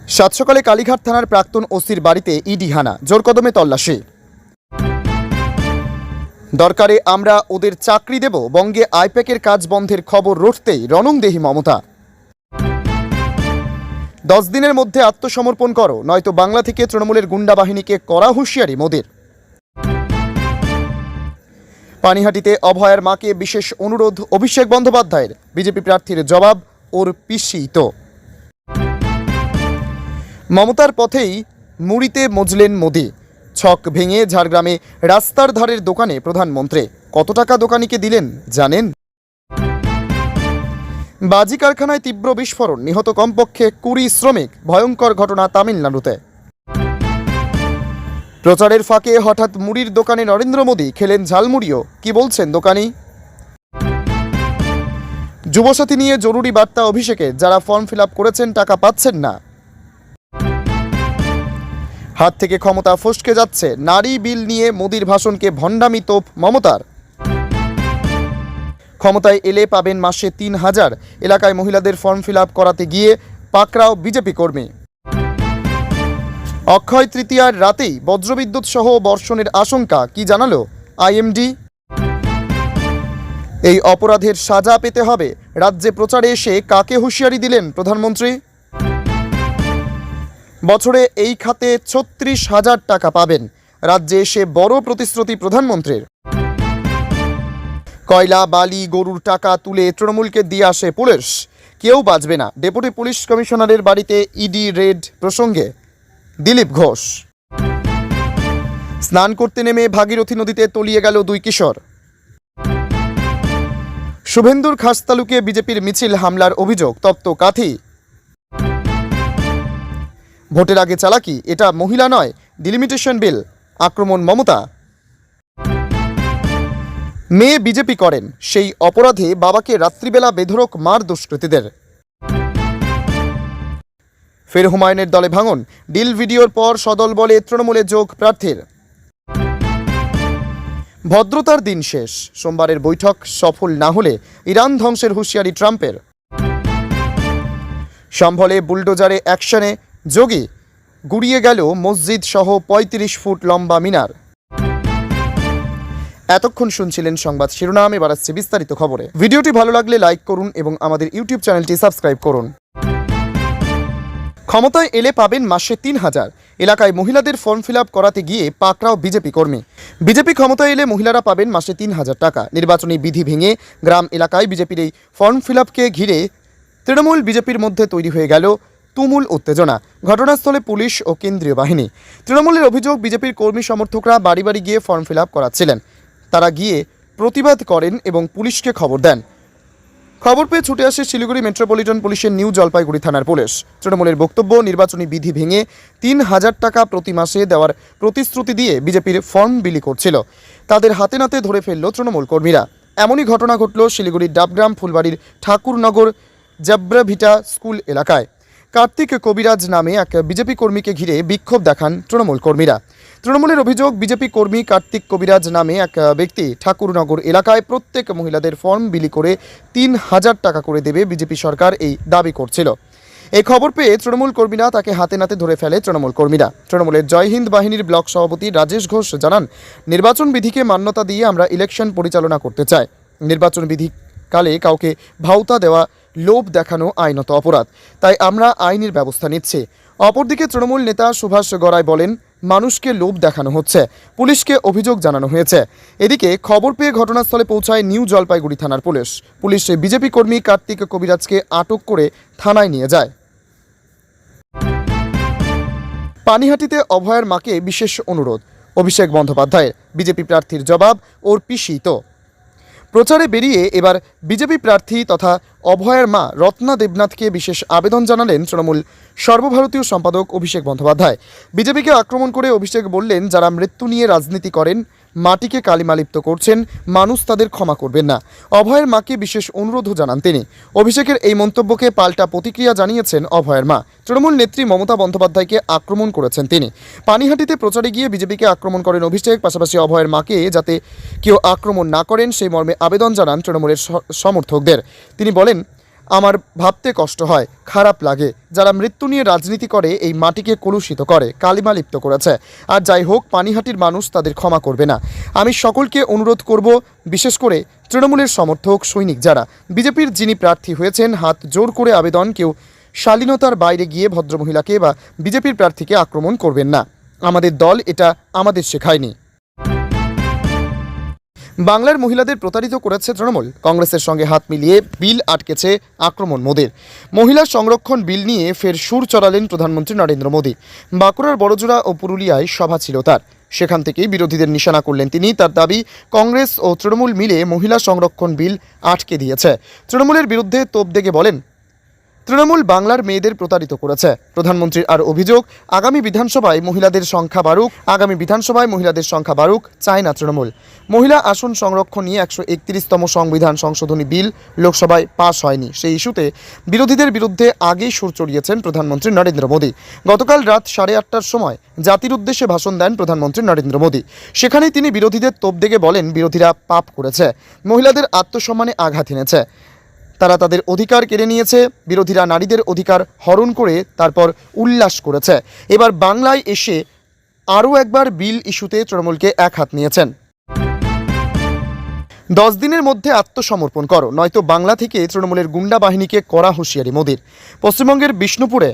সাত সকালে কালীঘাট থানার প্রাক্তন ওসির বাড়িতে ইডি হানা, জোর কদমে তল্লাশি। দরকারে আমরা ওদের চাকরি দেব, বঙ্গে আইপ্যাকের কাজ বন্ধের খবর রটতেই রণংদেহী মমতা। 10 দিনের মধ্যে আত্মসমর্পণ করো, নয়তো বাংলা থেকে তৃণমূলের গুন্ডা বাহিনীকে কড়া হুঁশিয়ারি মোদির। পানিহাটিতে অভয়ার মাকে বিশেষ অনুরোধ অভিষেক বন্দ্যোপাধ্যায়ের, বিজেপি প্রার্থীর জবাব ওর পিসি তো। মমতার পথেই মুড়িতে মজলেন মোদি, ছক ভেঙে ঝাড়গ্রামে রাস্তার ধারের দোকানে প্রধানমন্ত্রী। কত টাকা দোকানিকে দিলেন জানেন? বাজি কারখানায় তীব্র বিস্ফোরণ, নিহত কমপক্ষে 20 শ্রমিক, ভয়ঙ্কর ঘটনা তামিলনাড়ুতে। প্রচারের ফাঁকে হঠাৎ মুড়ির দোকানে নরেন্দ্র মোদী, খেলেন ঝালমুড়িও, কি বলছেন দোকানি? যুবসাথী নিয়ে জরুরি বার্তা অভিষেকের, যারা ফর্ম ফিল আপ করেছেন টাকা পাচ্ছেন না। হাত থেকে ক্ষমতা ফসকে যাচ্ছে, নারী বিল নিয়ে মোদির ভাষণকে ভণ্ডামি তোপ মমতার। ক্ষমতায় এলে পাবেন মাসে 3000, এলাকায় মহিলাদের ফর্ম ফিল আপ করাতে গিয়ে পাকড়াও বিজেপি কর্মী। অক্ষয় তৃতীয়ার রাতেই বজ্রবিদ্যুৎ সহ বর্ষণের আশঙ্কা, কি জানালো আইএমডি? এই অপরাধের সাজা পেতে হবে, রাজ্যে প্রচারে এসে কাকে হুঁশিয়ারি দিলেন প্রধানমন্ত্রী? বছরে এই খাতে 36,000 টাকা পাবেন, রাজ্যে এসে বড় প্রতিশ্রুতি প্রধানমন্ত্রীর। কয়লা, বালি, গরুর টাকা তুলে তৃণমূলকে দিয়ে আসে পুলিশ, কেউ বাঁচবে না। ডেপুটি পুলিশ কমিশনারের বাড়িতে ইডি রেড প্রসঙ্গে দিলীপ ঘোষ। স্নান করতে নেমে ভাগীরথী নদীতে তলিয়ে গেল 2 কিশোর। শুভেন্দুর খাসতালুকে বিজেপির মিছিল হামলার অভিযোগ, তপ্ত কাথি। ভোটের আগে চালাকি, এটা মহিলা নয়, ডিলিমিটেশন বিল, আক্রমণ মমতা। মেয়ে বিজেপি করেন, সেই অপরাধে বাবাকে রাত্রিবেলা বেধড়ক মার দুষ্কৃতীদের। ফের হুমায়ুনের দলে ভাঙন, ডিল ভিডিওর পর সদল বলে তৃণমূলে যোগ প্রার্থীর। ভদ্রতার দিন শেষ, সোমবারের বৈঠক সফল না হলে ইরান ধ্বংসের হুঁশিয়ারি ট্রাম্পের। সম্ভলে বুলডোজারে অ্যাকশনে যোগী, গুড়িয়ে গেল মসজিদ সহ 35 ফুট লম্বা মিনার। এতক্ষণ শুনছিলেন সংবাদ শিরোনাম, এবার আসছে বিস্তারিত খবরে। ভিডিওটি ভালো লাগলে লাইক করুন এবং আমাদের ইউটিউব চ্যানেলটি সাবস্ক্রাইব করুন। ক্ষমতায় এলে পাবেন মাসে 3000, এলাকায় মহিলাদের ফর্ম ফিল আপ করাতে গিয়ে পাকড়াও বিজেপি কর্মী। বিজেপি ক্ষমতায় এলে মহিলারা পাবেন মাসে 3000 টাকা। নির্বাচনী বিধি ভেঙে গ্রাম এলাকায় বিজেপির এই ফর্ম ফিল আপকে ঘিরে তৃণমূল বিজেপির মধ্যে তৈরি হয়ে গেল তুমুল উত্তেজনা। ঘটনাস্থলে পুলিশ ও কেন্দ্রীয় বাহিনী। তৃণমূলের অভিযোগ, বিজেপির কর্মী সমর্থকরা বাড়ি বাড়ি গিয়ে ফর্ম ফিল আপ করাচ্ছিলেন। তারা গিয়ে প্রতিবাদ করেন এবং পুলিশকে খবর দেন। খবর পেয়ে ছুটে আসে শিলিগুড়ি মেট্রোপলিটন পুলিশের নিউ জলপাইগুড়ি থানার পুলিশ। তৃণমূলের বক্তব্য, নির্বাচনী বিধি ভেঙে 3000 টাকা প্রতি মাসে দেওয়ার প্রতিশ্রুতি দিয়ে বিজেপির ফর্ম বিলি করছিল। তাদের হাতে নাতে ধরে ফেলল তৃণমূল কর্মীরা। এমনই ঘটনা ঘটল শিলিগুড়ির ডাবগ্রাম ফুলবাড়ির ঠাকুরনগর জাব্রাভিটা স্কুল এলাকায়। কার্তিক কবিরাজ নামে এক বিজেপি কর্মীকে ঘিরে বিক্ষোভ দেখান তৃণমূল কর্মীরা। তৃণমূলের অভিযোগ, বিজেপি কর্মী কার্তিক কবিরাজ নামে এক ব্যক্তি ঠাকুরনগর এলাকায় প্রত্যেক মহিলাদের ফর্ম বিলি করে 3000 টাকা করে দেবে বিজেপি সরকার, এই দাবি করছিল। এই খবর পেয়ে তৃণমূল কর্মীরা তাকে হাতে নাতে ধরে ফেলে তৃণমূল কর্মীরা। তৃণমূলের জয় হিন্দ বাহিনীর ব্লক সভাপতি রাজেশ ঘোষ জানান, নির্বাচন বিধিকে মান্যতা দিয়ে আমরা ইলেকশন পরিচালনা করতে চাই। নির্বাচন বিধি কালে কাউকে ভাওতা দেওয়া, লোভ দেখানো আইনত অপরাধ, তাই আমরা আইনের ব্যবস্থা নিচ্ছি। অপরদিকে তৃণমূল নেতা সুভাষ গড়াই বলেন, মানুষকে লোভ দেখানো হচ্ছে, পুলিশকে অভিযোগ জানানো হয়েছে। এদিকে খবর পেয়ে ঘটনাস্থলে পৌঁছায় নিউ জলপাইগুড়ি থানার পুলিশ। পুলিশ বিজেপি কর্মী কার্তিক কবিরাজকে আটক করে থানায় নিয়ে যায়। পানিহাটিতে অভয়ার মাকে বিশেষ অনুরোধ অভিষেক বন্দ্যোপাধ্যায়ের, বিজেপি প্রার্থীর জবাব ওর পিসি তো। প্রচারে বেরিয়ে এবার বিজেপি প্রার্থী তথা অভয়ার মা রত্না দেবনাথকে বিশেষ আবেদন জানালেন তৃণমূল সর্বভারতীয় সম্পাদক অভিষেক বন্দ্যোপাধ্যায়। বিজেপিকে আক্রমণ করে অভিষেক বললেন, যারা মৃত্যু নিয়ে রাজনীতি করেন, মাটিকে কালিমালিপ্ত করছেন, মানুষ তাদের ক্ষমা করবেন না। অভয়ের মাকে বিশেষ অনুরোধও জানান তিনি। অভিষেকের এই মন্তব্যকে পাল্টা প্রতিক্রিয়া জানিয়েছেন অভয়ের মা। তৃণমূল নেত্রী মমতা বন্দ্যোপাধ্যায়কে আক্রমণ করেছেন তিনি। পানিহাটিতে প্রচারে গিয়ে বিজেপিকে আক্রমণ করেন অভিষেক, পাশাপাশি অভয়ের মাকে যাতে কেউ আক্রমণ না করেন সেই মর্মে আবেদন জানান তৃণমূলের সমর্থকদের। তিনি বলেন, আমার ভাবতে কষ্ট হয়, খারাপ লাগে। যারা মৃত্যু নিয়ে রাজনীতি করে এই মাটিকে কলুষিত করে, কালিমালিপ্ত করেছে। আর যাই হোক, পানিহাটির মানুষ তাদের ক্ষমা করবে না। আমি সকলকে অনুরোধ করব, বিশেষ করে তৃণমূলের সমর্থক সৈনিক যারা বিজেপির যিনি প্রার্থী হয়েছেন, হাত জোর করে আবেদন, কেউ শালীনতার বাইরে গিয়ে ভদ্রমহিলাকে বা বিজেপির প্রার্থীকে আক্রমণ করবেন না। আমাদের দল এটা আমাদের শেখায়নি। বাংলার মহিলাদের প্রতারিত করেছে তৃণমূল, কংগ্রেসের সঙ্গে হাত মিলিয়ে বিল আটকেছে আক্রমণ মোদীর। মহিলা সংরক্ষণ বিল নিয়ে ফের সুর চড়ালেন প্রধানমন্ত্রী নরেন্দ্র মোদী। বাঁকুড়ার বড়জোড়া ও পুরুলিয়ায় সভা ছিল তার, সেখান থেকেই বিরোধীদের নিশানা করলেন তিনি। তার দাবি, কংগ্রেস ও তৃণমূল মিলে মহিলা সংরক্ষণ বিল আটকে দিয়েছে। তৃণমূলের বিরুদ্ধে তোপ দেগে বলেন, তৃণমূল বাংলার মেয়েদের প্রতারিত করেছে। প্রধানমন্ত্রীর আর অভিযোগ, আগামী বিধানসভায় মহিলাদের সংখ্যা বাড়ুক চায় না তৃণমূল। মহিলা আসন সংরক্ষণ নিয়ে 131তম সংবিধান সংশোধনী বিল লোকসভায় পাশ হয়নি, সেই ইস্যুতে বিরোধীদের বিরুদ্ধে আগেই সুর চড়িয়েছেন প্রধানমন্ত্রী নরেন্দ্র মোদী। গতকাল রাত 8:30টার সময় জাতির উদ্দেশ্যে ভাষণ দেন প্রধানমন্ত্রী নরেন্দ্র মোদী। সেখানেই তিনি বিরোধীদের তোপ দেগে বলেন, বিরোধীরা পাপ করেছে, মহিলাদের আত্মসম্মানে আঘাত এনেছে, তারা তাদের অধিকার কেড়ে নিয়েছে। বিরোধীরা নারীদের অধিকার হরণ করে তারপর উল্লাস করেছে। এবার বাংলায় এসে আরও একবার বিল ইস্যুতে তৃণমূলকে এক হাত নিয়েছেন। 10 দিনের মধ্যে আত্মসমর্পণ করো, নয়তো বাংলা থেকে তৃণমূলের গুন্ডা বাহিনীকে কড়া হুঁশিয়ারি মোদীর। পশ্চিমবঙ্গের বিষ্ণুপুরে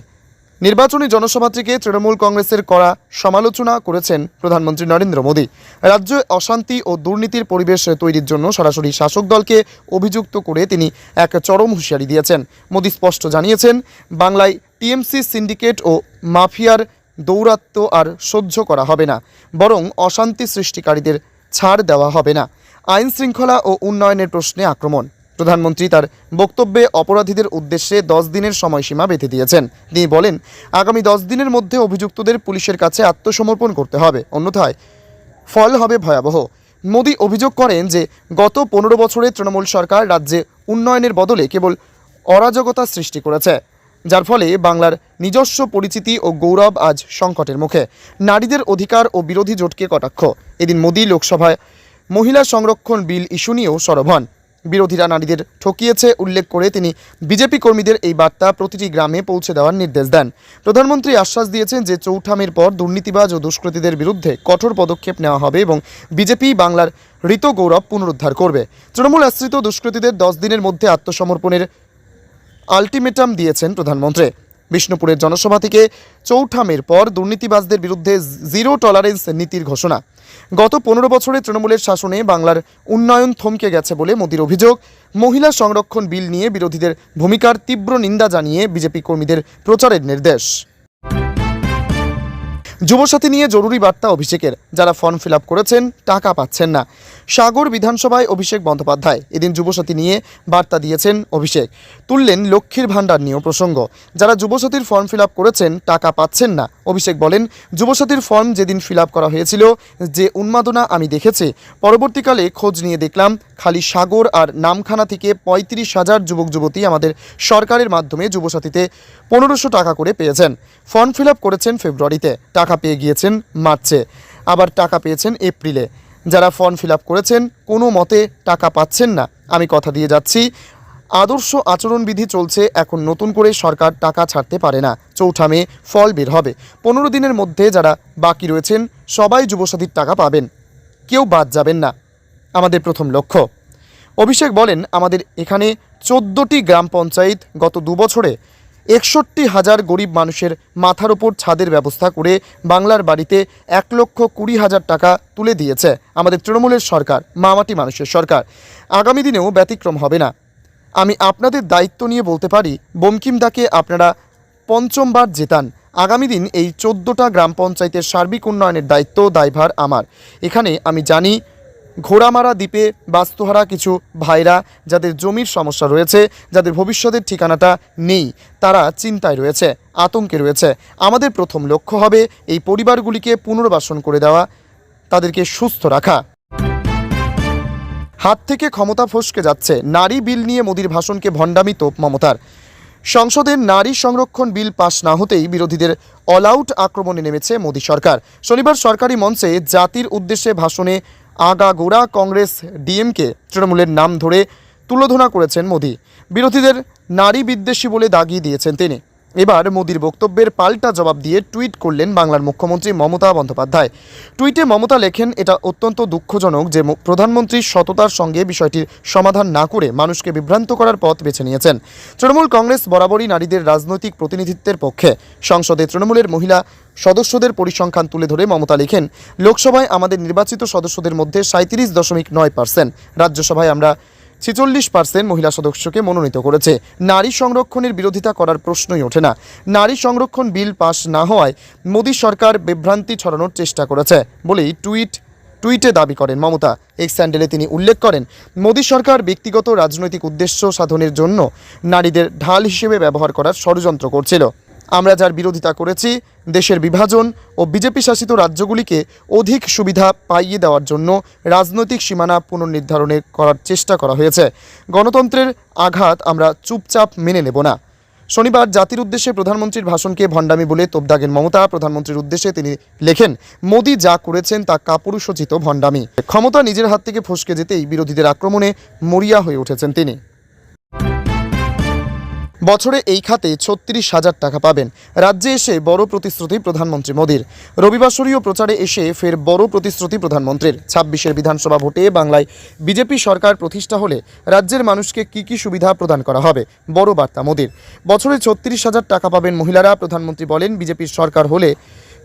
নির্বাচনী জনসভা থেকে তৃণমূল কংগ্রেসের কড়া সমালোচনা করেছেন প্রধানমন্ত্রী নরেন্দ্র মোদী। রাজ্যে অশান্তি ও দুর্নীতির পরিবেশ তৈরির জন্য সরাসরি শাসক দলকে অভিযুক্ত করে তিনি এক চরম হুঁশিয়ারি দিয়েছেন। মোদী স্পষ্ট জানিয়েছেন, বাংলায় টিএমসি সিন্ডিকেট ও মাফিয়ার দৌরাত্ম্য আর সহ্য করা হবে না, বরং অশান্তি সৃষ্টিকারীদের ছাড় দেওয়া হবে না। আইন শৃঙ্খলা ও উন্নয়নের প্রশ্নে আক্রমণ। প্রধানমন্ত্রী তার বক্তব্যে অপরাধীদের উদ্দেশ্যে 10 দিনের সময়সীমা বেঁধে দিয়েছেন। তিনি বলেন, আগামী 10 দিনের মধ্যে অভিযুক্তদের পুলিশের কাছে আত্মসমর্পণ করতে হবে, অন্যথায় ফল হবে ভয়াবহ। মোদী অভিযোগ করেন যে গত 15 বছরে তৃণমূল সরকার রাজ্যে উন্নয়নের বদলে কেবল অরাজকতা সৃষ্টি করেছে, যার ফলে বাংলার নিজস্ব পরিচিতি ও গৌরব আজ সংকটের মুখে। নারীদের অধিকার ও বিরোধী জোটকে কটাক্ষ। এদিন মোদী লোকসভায় মহিলা সংরক্ষণ বিল ইস্যু নিয়েও সরব হন। বিরোধীরা নারীদের ঠকিয়েছে উল্লেখ করে তিনি বিজেপি কর্মীদের এই বার্তা প্রতিটি গ্রামে পৌঁছে দেওয়ার নির্দেশ দেন। প্রধানমন্ত্রী আশ্বাস দিয়েছেন যে চৌঠামের পর দুর্নীতিবাজ ও দুষ্কৃতীদের বিরুদ্ধে কঠোর পদক্ষেপ নেওয়া হবে এবং বিজেপি বাংলার ঋত গৌরব পুনরুদ্ধার করবে। তৃণমূল আশ্রিত দুষ্কৃতীদের 10 দিনের মধ্যে আত্মসমর্পণের আলটিমেটাম দিয়েছেন প্রধানমন্ত্রী। বিষ্ণুপুরের জনসভা থেকে চৌঠামের পর দুর্নীতিবাজদের বিরুদ্ধে জিরো টলারেন্স নীতির ঘোষণা। গত 15 বছরে তৃণমূলের শাসনে বাংলার উন্নয়ন থমকে গেছে বলে মোদীর অভিযোগ। মহিলা সংরক্ষণ বিল নিয়ে বিরোধীদের ভূমিকার তীব্র নিন্দা জানিয়ে বিজেপি কর্মীদের প্রচারের নির্দেশ। যুবসাথী নিয়ে জরুরি বার্তা অভিষেকের, যারা ফর্ম ফিল আপ করেছেন টাকা পাচ্ছেন না। সাগর বিধানসভায় অভিষেক বন্দ্যোপাধ্যায় এদিন যুবসাথী নিয়ে বার্তা দিয়েছেন অভিষেক। তুললেন লক্ষ্মীর ভাণ্ডার নিয়েও প্রসঙ্গ। যারা যুবসাথীর ফর্ম ফিল আপ করেছেন টাকা পাচ্ছেন না। অভিষেক বলেন, যুবসাথীর ফর্ম যেদিন ফিল আপ করা হয়েছিল, যে উন্মাদনা আমি দেখেছি, পরবর্তীকালে খোঁজ নিয়ে দেখলাম খালি সাগর আর নামখানা থেকে 35,000 যুবক যুবতী আমাদের সরকারের মাধ্যমে যুবসাথীতে 1500 টাকা করে পেয়েছেন। ফর্ম ফিল আপ করেছেন ফেব্রুয়ারিতে, টাকা পেয়ে গিয়েছেন মার্চে, আবার টাকা পেয়েছেন এপ্রিলে। যারা ফর্ম ফিল আপ করেছেন কোনো মতে টাকা পাচ্ছেন না, আমি কথা দিয়ে যাচ্ছি, আদর্শ আচরণবিধি চলছে, এখন নতুন করে সরকার টাকা ছাড়তে পারে না। চৌঠামে ফল বের হবে। 15 দিনের মধ্যে যারা বাকি রয়েছেন সবাই যুবসাথীর টাকা পাবেন, কেউ বাদ যাবেন না, আমাদের প্রথম লক্ষ্য। অভিষেক বলেন, আমাদের এখানে 14টি গ্রাম পঞ্চায়েত গত 2 বছরে 61,000 গরিব মানুষের মাথার ওপর ছাদের ব্যবস্থা করে বাংলার বাড়িতে 1,20,000 টাকা তুলে দিয়েছে আমাদের তৃণমূলের সরকার, মামাটি মানুষের সরকার। আগামী দিনেও ব্যতিক্রম হবে না। আমি আপনাদের দায়িত্ব নিয়ে বলতে পারি, বঙ্কিমদাকে আপনারা 5বার জেতান। আগামী দিন এই 14টা গ্রাম পঞ্চায়েতের সার্বিক উন্নয়নের দায়িত্ব দায়ভার আমার। এখানে আমি জানি ঘোড়ামারা দ্বীপে বাস্তুহারা কিছু ভাইরা, যাদের জমির সমস্যা রয়েছে, যাদের ভবিষ্যতের ঠিকানাটা নেই, তারা চিন্তায় রয়েছে, আতঙ্কে রয়েছে। আমাদের প্রথম লক্ষ্য হবে এই পরিবারগুলিকে পুনর্বাসন করে দেওয়া, তাদেরকে সুস্থ রাখা। হাত থেকে ক্ষমতা ফসকে যাচ্ছে। নারী বিল নিয়ে মোদীর ভাষণকে ভণ্ডামি তোপ মমতার। সংসদের নারী সংরক্ষণ বিল পাশ না হতেই বিরোধীদের অল আউট আক্রমণে নেমেছে মোদী সরকার। শনিবার সরকারি মঞ্চে জাতির উদ্দেশ্যে ভাষণে আগাগোড়া কংগ্রেস ডিএমকে তৃণমূলের নাম ধরে তুলোধনা করেছেন মোদি। বিরোধীদের নারী বিদ্বেষী বলে দাগিয়ে দিয়েছেন তিনি। এবার মোদির বক্তব্যের পাল্টা জবাব দিয়ে টুইট করলেন বাংলার মুখ্যমন্ত্রী মমতা বন্দ্যোপাধ্যায়। টুইটে মমতা লেখেন, এটা অত্যন্ত দুঃখজনক যে প্রধানমন্ত্রী সততার সঙ্গে বিষয়টির সমাধান না করে মানুষকে বিভ্রান্ত করার পথ বেছে নিয়েছেন। তৃণমূল কংগ্রেস বরাবরই নারীদের রাজনৈতিক প্রতিনিধিত্বের পক্ষে। সংসদে তৃণমূলের মহিলা সদস্যদের পরিসংখ্যান তুলে ধরে মমতা লেখেন, লোকসভায় আমাদের নির্বাচিত সদস্যদের মধ্যে 37.9%, রাজ্যসভায় আমরা 46% মহিলা সদস্যকে মনোনীত করেছে। নারী সংরক্ষণের বিরোধিতা করার প্রশ্নই ওঠে না। নারী সংরক্ষণ বিল পাস না হওয়ায় মোদী সরকার বিভ্রান্তি ছড়ানোর চেষ্টা করেছে বলেই টুইটে দাবি করেন মমতা। এক্স হ্যান্ডেলে তিনি উল্লেখ করেন, মোদী সরকার ব্যক্তিগত রাজনৈতিক উদ্দেশ্য সাধনের জন্য নারীদের ঢাল হিসেবে ব্যবহার করার ষড়যন্ত্র করছিল। আমরা যার বিরোধিতা করেছি, দেশের বিভাজন ও বিজেপি শাসিত রাজ্যগুলিকে অধিক সুবিধা পাইয়ে দেওয়ার জন্য রাজনৈতিক সীমানা পুনর্নির্ধারণের করার চেষ্টা করা হয়েছে। গণতন্ত্রের আঘাত আমরা চুপচাপ মেনে নেব না। শনিবার জাতির উদ্দেশ্যে প্রধানমন্ত্রীর ভাষণকে ভণ্ডামি বলে তোপ দাগেন মমতা। প্রধানমন্ত্রীর উদ্দেশ্যে তিনি লেখেন, মোদি যা করেছেন তা কাপুরুষোচিত ভণ্ডামি। ক্ষমতা নিজের হাত থেকে ফসকে যেতেই বিরোধীদের আক্রমণে মরিয়া হয়ে উঠেছেন তিনি। বছরে এই খাতে 36,000 টাকা পাবেন। রাজ্যে এসে বড় প্রতিশ্রুতি প্রধানমন্ত্রী মোদির। রবিবাসরীয় প্রচারে এসে ফের বড় প্রতিশ্রুতি প্রধানমন্ত্রীর। 26-এর বিধানসভা ভোটে বাংলায় বিজেপি সরকার প্রতিষ্ঠা হলে রাজ্যের মানুষকে কী সুবিধা প্রদান করা হবে, বড় বার্তা মোদির। বছরে 36,000 টাকা পাবেন মহিলারা। প্রধানমন্ত্রী বলেন, বিজেপির সরকার হলে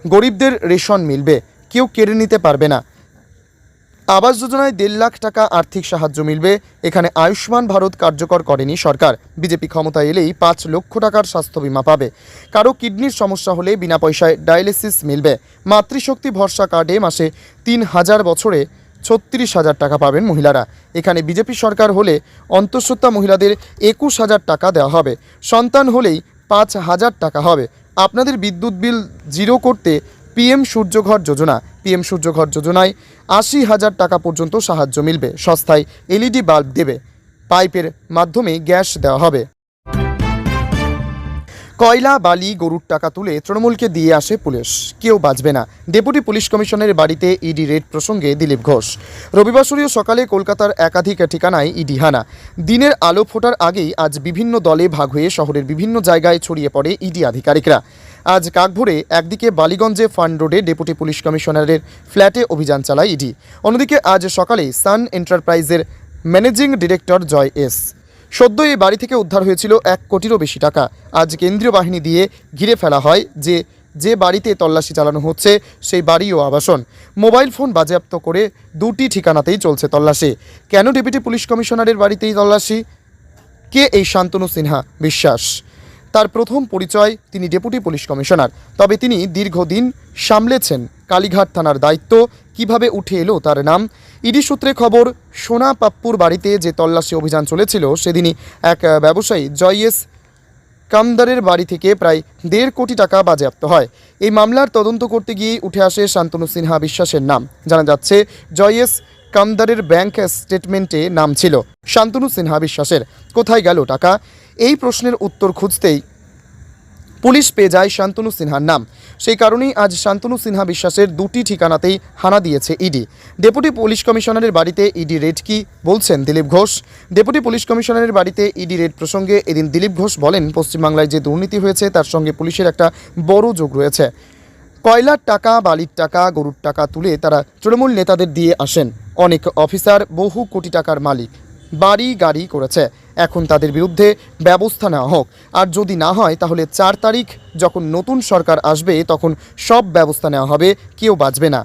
গরিবদের রেশন মিলবে, কেউ কেড়ে নিতে পারবে না। আবাস যোজনায় 1.5 লাখ টাকা আর্থিক সাহায্য মিলবে। এখানে আয়ুষ্মান ভারত কার্যকর করেনি সরকার। বিজেপি ক্ষমতায় এলেই 5 লক্ষ টাকার স্বাস্থ্য বিমা পাবে। কারো কিডনির সমস্যা হলে বিনা পয়সায় ডায়ালিসিস মিলবে। মাতৃশক্তি ভরসা কার্ডে মাসে 3,000, বছরে 36,000 টাকা পাবেন মহিলারা। এখানে বিজেপি সরকার হলে অন্তঃসত্ত্বা মহিলাদের 21,000 টাকা দেওয়া হবে। সন্তান হলেই 5,000 টাকা হবে। আপনাদের বিদ্যুৎ বিল জিরো করতে পিএম সূর্যঘর যোজনা। পিএম সূর্যঘর যোজনায় 80,000 টাকা পর্যন্ত সাহায্য মিলবে। সস্তায় এলইডি বাল্ব দেবে। পাইপের মাধ্যমে গ্যাস দেওয়া হবে। কয়লা, বালি, গরুর টাকা তুলে তৃণমূলকে দিয়ে আসে পুলিশ, কেউ বাঁচবে না। ডেপুটি পুলিশ কমিশনারের বাড়িতে ইডি রেড প্রসঙ্গে দিলীপ ঘোষ। রবিবাসরীয় সকালে কলকাতার একাধিক ঠিকানায় ইডি হানা। দিনের আলো ফোটার আগেই আজ বিভিন্ন দলে ভাগ হয়ে শহরের বিভিন্ন জায়গায় ছড়িয়ে পড়ে ইডি আধিকারিকরা। আজ কাকভোরে একদিকে বালিগঞ্জে ফান্ড রোডে ডেপুটি পুলিশ কমিশনারের ফ্ল্যাটে অভিযান চালায় ইডি। অন্যদিকে আজ সকালে সান এন্টারপ্রাইজের ম্যানেজিং ডিরেক্টর জয় এস। সদ্য এই বাড়ি থেকে উদ্ধার হয়েছিল 1 কোটিরও বেশি টাকা। আজ কেন্দ্রীয় বাহিনী দিয়ে ঘিরে ফেলা হয় যে বাড়িতে তল্লাশি চালানো হচ্ছে সেই বাড়িও আবাসন। মোবাইল ফোন বাজেয়াপ্ত করে 2টি ঠিকানাতেই চলছে তল্লাশি। কেন ডেপুটি পুলিশ কমিশনারের বাড়িতেই তল্লাশি? কে এই শান্তনু সিনহা বিশ্বাস? তার প্রথম পরিচয়, তিনি ডেপুটি পুলিশ কমিশনার। তবে তিনি দীর্ঘদিন সামলেছেন কালীঘাট থানার দায়িত্ব। কিভাবে উঠে এলো তার নাম? ইডি সূত্রে খবর, সোনা পাপ্পুর বাড়িতে যে তল্লাশি অভিযান চলেছিল সেদিনই এক ব্যবসায়ী জয়েস কামদারের বাড়ি থেকে প্রায় 1.5 কোটি টাকা বাজেয়াপ্ত হয়। এই মামলার তদন্ত করতে গিয়েই উঠে আসে শান্তনু সিনহা বিশ্বাসের নাম। জানা যাচ্ছে, জয়েস কামদারের ব্যাংক স্টেটমেন্টে নাম ছিল শান্তনু সিনহা বিশ্বাসের। কোথায় গেল টাকা? এই প্রশ্নের উত্তর খুঁজতেই পুলিশ পেয়ে যায় শান্তনু সিনহার নাম। সেই কারণেই আজ শান্তনু সিনহা বিশ্বাসের 2টি ঠিকানাতেই হানা দিয়েছে ইডি। ডেপুটি পুলিশ কমিশনারের বাড়িতে ইডি রেড, কি বলছেন দিলীপ ঘোষ? ডেপুটি পুলিশ কমিশনারের বাড়িতে ইডি রেড প্রসঙ্গে এদিন দিলীপ ঘোষ বলেন, পশ্চিমবাংলায় যে দুর্নীতি হয়েছে তার সঙ্গে পুলিশের একটা বড় যোগ রয়েছে। কয়লার টাকা, বালির টাকা, গরুর টাকা তুলে তারা তৃণমূল নেতাদের দিয়ে আসেন। অনেক অফিসার বহু কোটি টাকার মালিক, বাড়ি গাড়ি করেছে। এখন তাদের বিরুদ্ধে ব্যবস্থা নেওয়া হোক। আর যদি না হয় তাহলে 4 তারিখ যখন নতুন সরকার আসবে তখন সব ব্যবস্থা নেওয়া হবে, কেউ বাঁচবে না।